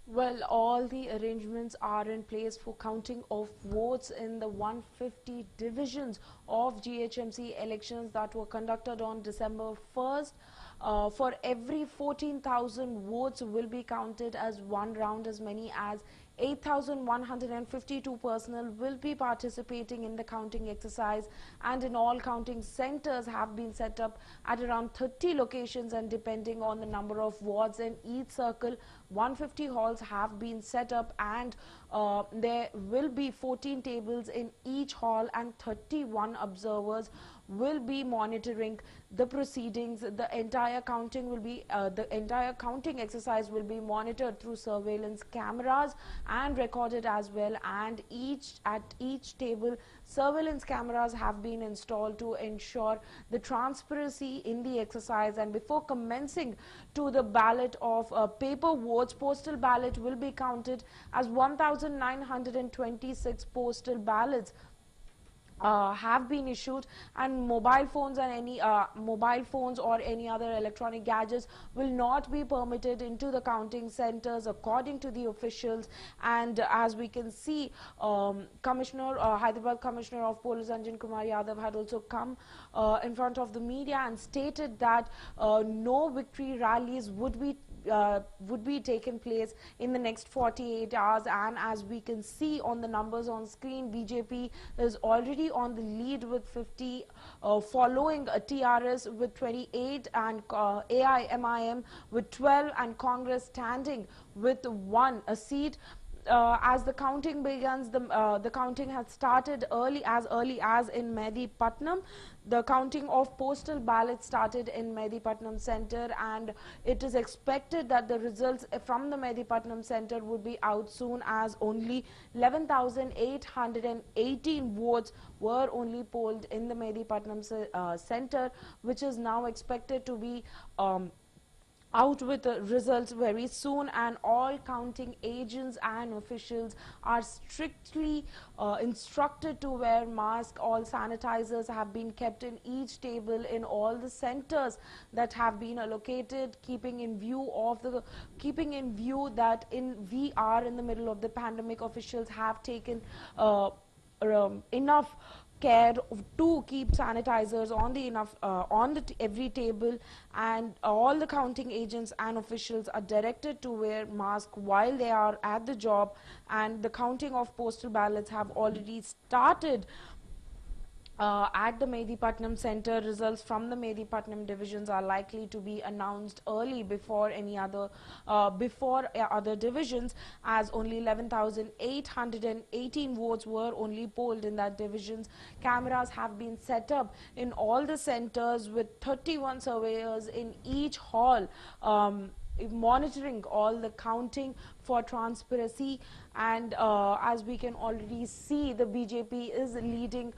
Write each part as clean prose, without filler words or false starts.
Well, all the arrangements are in place for counting of votes in the 150 divisions of GHMC elections that were conducted on December 1st. For every 14,000 votes will be counted as one round. As many as 8,152 personnel will be participating in the counting exercise, and in all counting centers have been set up at around 30 locations, and depending on the number of wards in each circle, 150 halls have been set up, and there will be 14 tables in each hall, and 31 observers will be monitoring the proceedings. The entire counting exercise will be monitored through surveillance cameras and recorded as well, and at each table surveillance cameras have been installed to ensure the transparency in the exercise. And before commencing to the ballot of paper votes, postal ballot will be counted as 1,926 postal ballots have been issued, and mobile phones or any other electronic gadgets will not be permitted into the counting centers according to the officials. And as we can see, Hyderabad Commissioner of Police Anjan Kumar Yadav had also come in front of the media and stated that no victory rallies would be taken place in the next 48 hours. And as we can see on the numbers on screen, BJP is already on the lead with 50, following TRS with 28, and AIMIM with 12, and Congress standing with 1 seat. As the counting begins, the counting has started early as in Medipatnam. The counting of postal ballots started in Medipatnam center, and it is expected that the results from the Medipatnam center would be out soon, as only 11,818 votes were only polled in the Medipatnam center, which is now expected to be out with the results very soon. And all counting agents and officials are strictly instructed to wear masks. All sanitizers have been kept in each table in all the centers that have been allocated, keeping in view that we are in the middle of the pandemic. Officials have taken enough care to keep sanitizers on every table, and all the counting agents and officials are directed to wear masks while they are at the job. And the counting of postal ballots have already started at the Medipatnam center. Results from the Medipatnam divisions are likely to be announced early before other divisions, as only 11,818 votes were only polled in that divisions. Cameras have been set up in all the centers with 31 surveyors in each hall, monitoring all the counting for transparency. And as we can already see, the BJP is leading,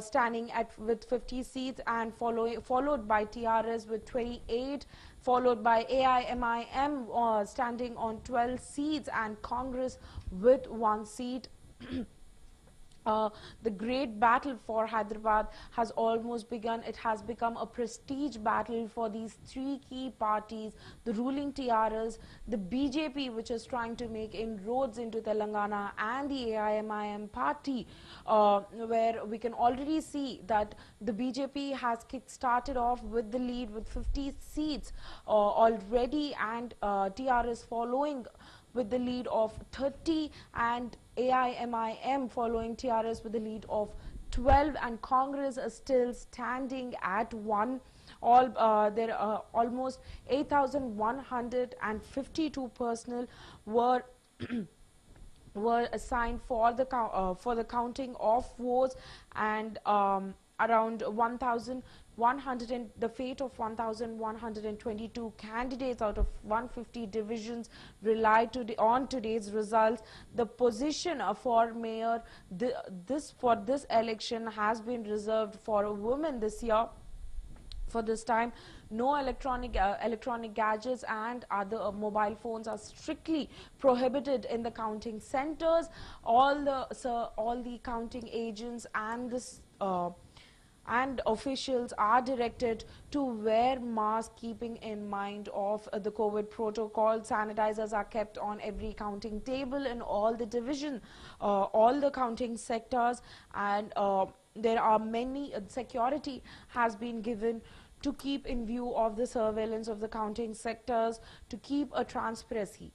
standing with 50 seats, and followed by TRS with 28, followed by AIMIM standing on 12 seats, and Congress with 1 seat. The great battle for Hyderabad has almost begun. It has become a prestige battle for these 3 key parties: the ruling TRS, the BJP, which is trying to make inroads into Telangana, and the AIMIM party, where we can already see that the BJP has started off with the lead with 50 seats already, and TRS following with the lead of 30, and AIMIM following TRS with the lead of 12, and Congress is still standing at 1. There are almost 8,152 personnel were were assigned for the counting of votes, and around 1,100, the fate of 1,122 candidates out of 150 divisions rely on today's results. The position for mayor for this election has been reserved for a woman this year. For this time, no electronic gadgets and other mobile phones are strictly prohibited in the counting centers. All the counting agents and and officials are directed to wear masks, keeping in mind of the COVID protocol. Sanitizers are kept on every counting table in all the division, all the counting sectors, and there are many security has been given to keep in view of the surveillance of the counting sectors, to keep a transparency.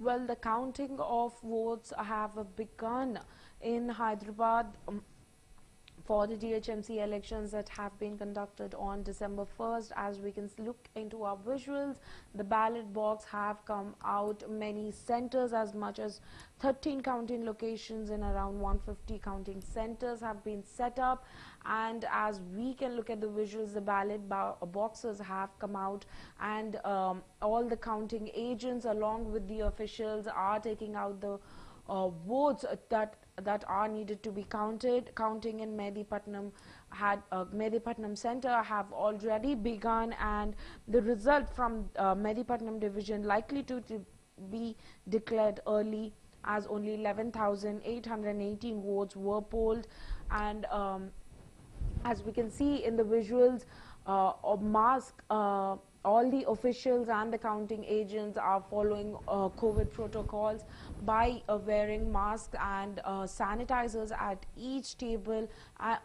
Well, the counting of votes have begun in Hyderabad for the GHMC elections that have been conducted on December 1st. As we can look into our visuals, the ballot box have come out. Many centers, as much as 13 counting locations in around 150 counting centers have been set up. And as we can look at the visuals, the ballot boxes have come out, and all the counting agents along with the officials are taking out the votes that are needed to be counted. Counting in Medipatnam Center have already begun, and the result from Medipatnam division likely to be declared early, as only 11,818 votes were polled. And as we can see in the visuals, all the officials and the counting agents are following COVID protocols by wearing masks and sanitizers at each table.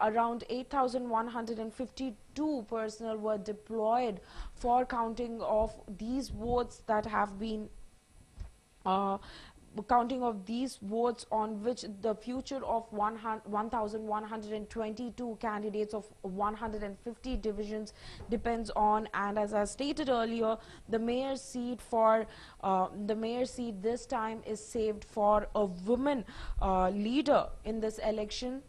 Around 8,152 personnel were deployed for counting of these votes that have been counting of these votes, on which the future of 1,122 candidates of 150 divisions depends on. And as I stated earlier, the mayor's seat this time is saved for a woman leader in this election.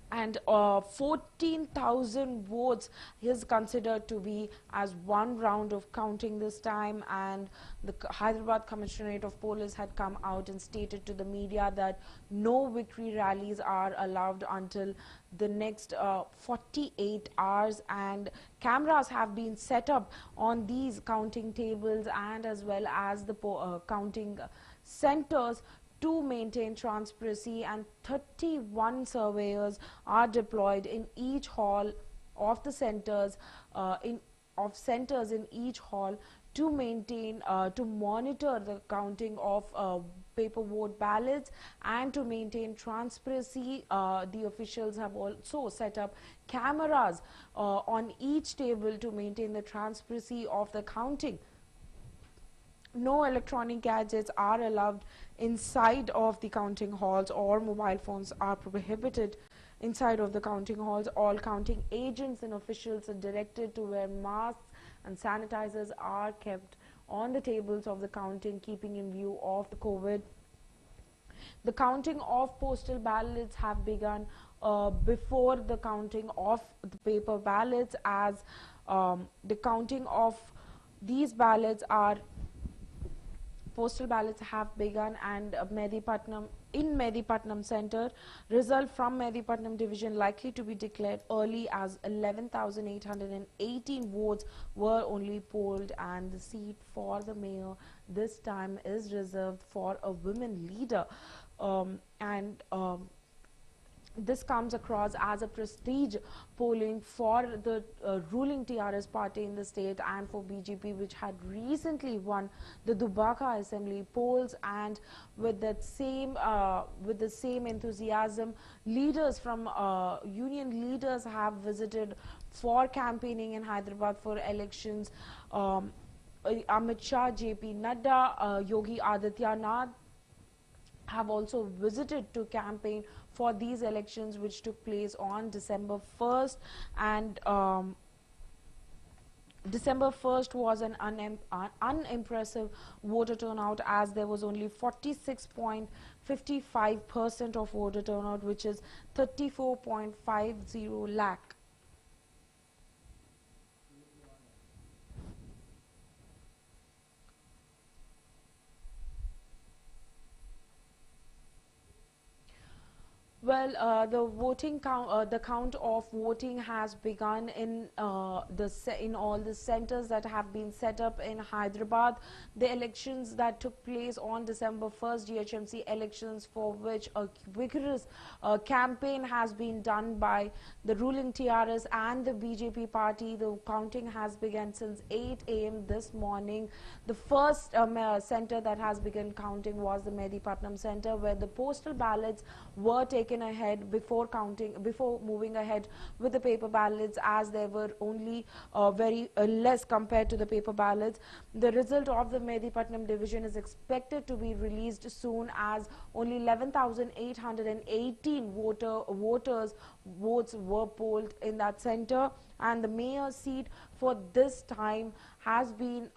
And 14,000 votes is considered to be as one round of counting this time. And the Hyderabad Commissionerate of Police had come out and stated to the media that no victory rallies are allowed until the next 48 hours, and cameras have been set up on these counting tables and as well as the counting centers to maintain transparency, and 31 surveyors are deployed in each hall of the centers in each hall to maintain to monitor the counting of paper vote ballots and to maintain transparency. The officials have also set up cameras on each table to maintain the transparency of the counting. No electronic gadgets are allowed inside of the counting halls, or mobile phones are prohibited inside of the counting halls. All counting agents and officials are directed to wear masks, and sanitizers are kept on the tables of the counting, keeping in view of the COVID. The counting of postal ballots have begun before the counting of the paper ballots, as the counting of these postal ballots have begun. And Medipatnam Center, result from Medipatnam division likely to be declared early, as 11,818 votes were only polled, and the seat for the mayor this time is reserved for a women leader. This comes across as a prestige polling for the ruling TRS party in the state and for BJP, which had recently won the Dubaka Assembly polls. And with the same enthusiasm, leaders from union leaders have visited for campaigning in Hyderabad for elections. Amit Shah, JP Nadda, Yogi Adityanath have also visited to campaign for these elections, which took place on December 1st. And December 1st was an unimpressive voter turnout, as there was only 46.55% of voter turnout, which is 34.50 lakh. Well, the count of voting has begun in all the centers that have been set up in Hyderabad. The elections that took place on December 1st, GHMC elections, for which a vigorous campaign has been done by the ruling TRS and the BJP party. The counting has begun since 8 a.m. this morning. The first center that has begun counting was the Medipatnam Center, where the postal ballots were taken taken ahead before moving ahead with the paper ballots, as there were only very less compared to the paper ballots. The result of the Medipatnam division is expected to be released soon, as only 11,818 votes were polled in that center, and the mayor seat for this time has been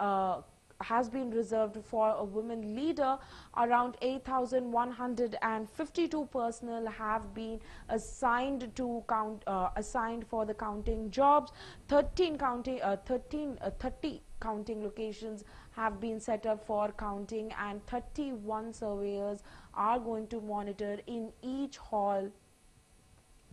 reserved for a women leader. Around 8,152 personnel have been assigned to assigned for the counting jobs. 30 counting locations have been set up for counting, and 31 surveyors are going to monitor in each hall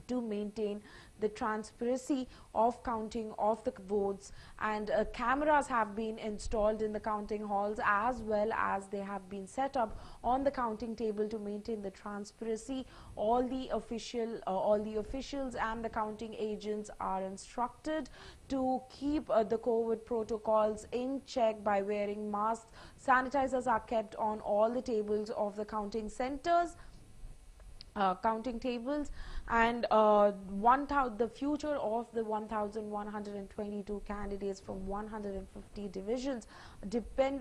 to maintain the transparency of counting of the votes, and cameras have been installed in the counting halls, as well as they have been set up on the counting table to maintain the transparency. All the officials and the counting agents are instructed to keep the COVID protocols in check by wearing masks. Sanitizers are kept on all the tables of the counting centers. Counting tables, and the future of the 1,122 candidates from 150 divisions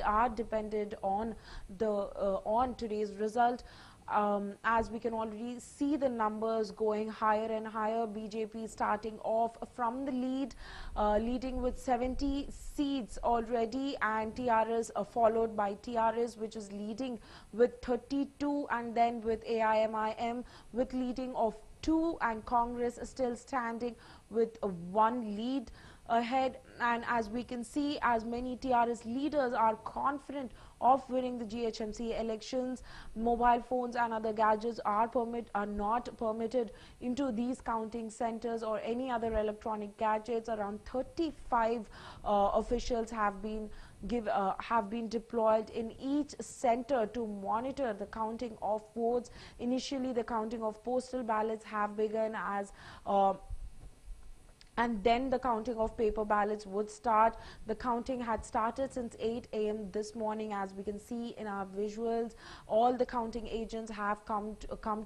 are dependent on today's result. As we can already see the numbers going higher and higher. BJP starting off from the leading with 70 seats already, and TRS followed by TRS, which is leading with 32, and then with AIMIM with leading of 2, and Congress still standing with 1 lead ahead. And as we can see, as many TRS leaders are confident of winning the GHMC elections, mobile phones and other gadgets are not permitted into these counting centers, or any other electronic gadgets. Around 35 officials have been deployed in each center to monitor the counting of votes. Initially, the counting of postal ballots have begun, and then the counting of paper ballots would start. The counting had started since 8 a.m. this morning, as we can see in our visuals. All the counting agents have come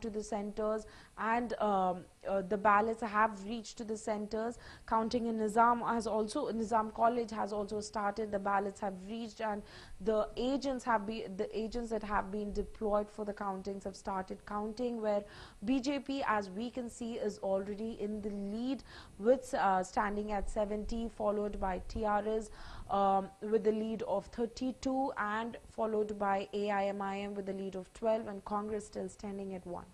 to the centers, and the ballots have reached to the centers. Counting in Nizam College has also started. The ballots have reached, and the agents that have been deployed for the countings have started counting, where BJP, as we can see, is already in the lead with standing at 70, followed by TRS with the lead of 32, and followed by AIMIM with the lead of 12, and Congress still standing at 1.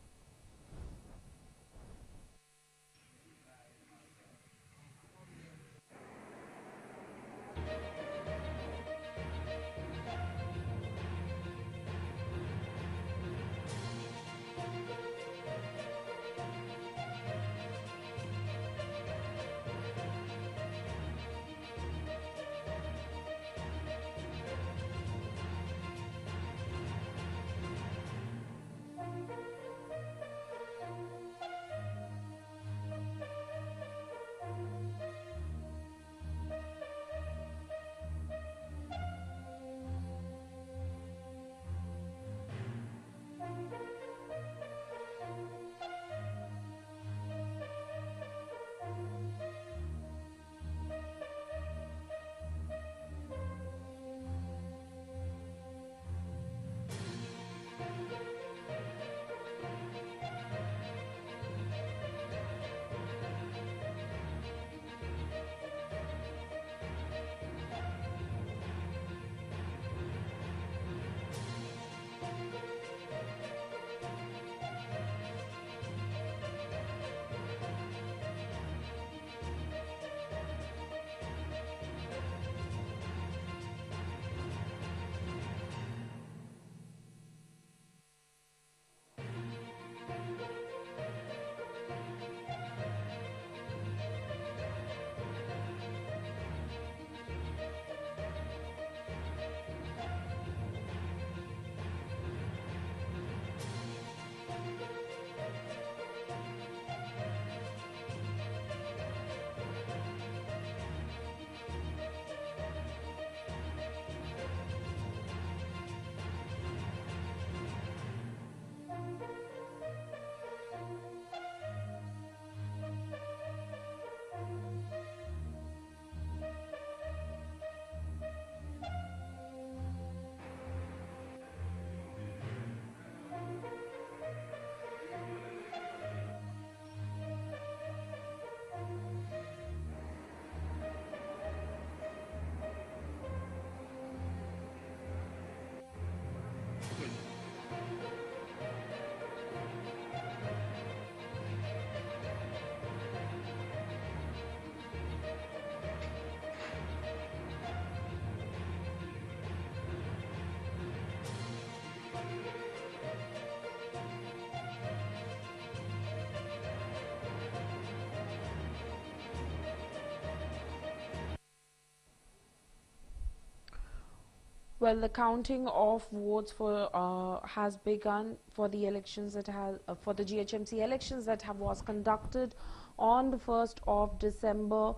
Well, the counting of votes for has begun for the elections that has for the GHMC elections that was conducted on the 1st of December.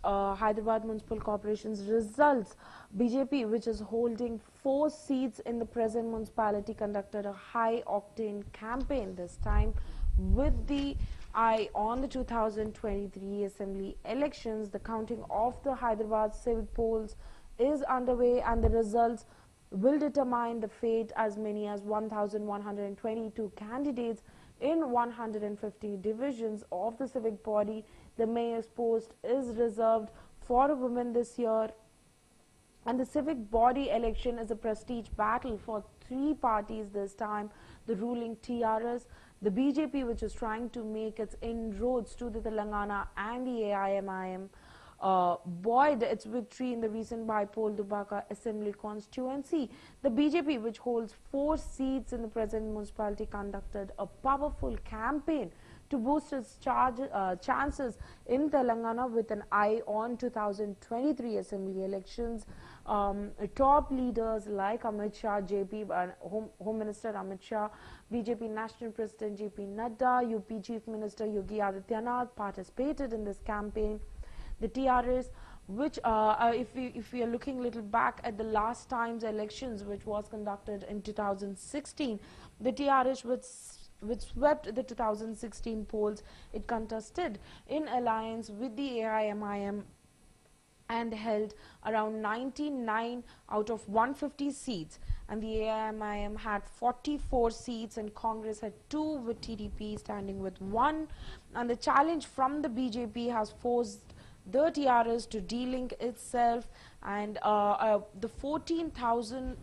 Hyderabad Municipal Corporation's results. BJP, which is holding 4 seats in the present municipality, conducted a high-octane campaign this time with the eye on the 2023 Assembly elections. The counting of the Hyderabad civic polls is underway, and the results will determine the fate as many as 1,122 candidates in 150 divisions of the civic body. The mayor's post is reserved for a woman this year, and the civic body election is a prestige battle for 3 parties this time: the ruling TRS, the BJP, which is trying to make its inroads to the Telangana, and the AIMIM. Buoyed its victory in the recent bypoll Dubaka Assembly constituency. The BJP, which holds 4 seats in the present municipality, conducted a powerful campaign to boost its chances in Telangana with an eye on 2023 Assembly elections. Top leaders like Amit Shah, Home Minister Amit Shah, BJP National President JP Nadda, UP Chief Minister Yogi Adityanath participated in this campaign. The TRS, which if we are looking a little back at the last time's elections, which was conducted in 2016, the TRS which swept the 2016 polls, it contested in alliance with the AIMIM and held around 99 out of 150 seats, and the AIMIM had 44 seats and Congress had 2, with TDP standing with 1. And the challenge from the BJP has forced the TRS to delink itself, and the 14,000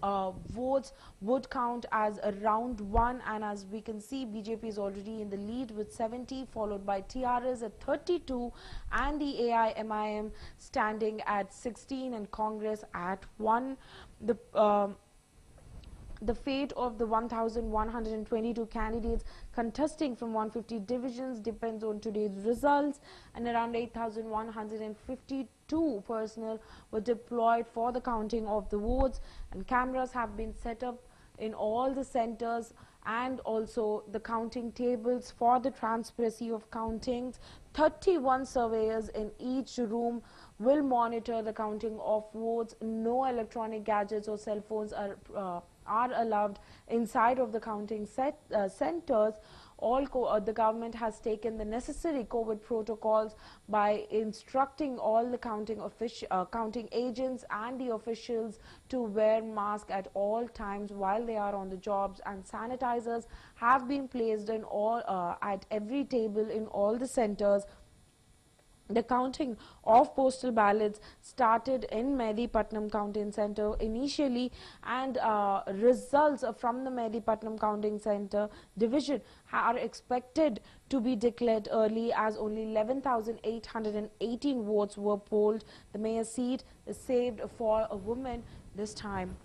votes would count as a round 1, and as we can see, BJP is already in the lead with 70, followed by TRS at 32, and the AIMIM standing at 16 and Congress at 1. The fate of the 1,122 candidates contesting from 150 divisions depends on today's results, and around 8,152 personnel were deployed for the counting of the votes, and cameras have been set up in all the centers, and also the counting tables for the transparency of countings. 31 surveyors in each room will monitor the counting of votes. No electronic gadgets or cell phones are allowed inside of the counting centers. The government has taken the necessary COVID protocols by instructing all the counting agents and the officials to wear masks at all times while they are on the jobs, and sanitizers have been placed in at every table in all the centers. The counting of postal ballots started in Mehdipatnam Counting Centre initially, and results from the Mehdipatnam Counting Centre division are expected to be declared early, as only 11,818 votes were polled. The mayor's seat is saved for a woman this time.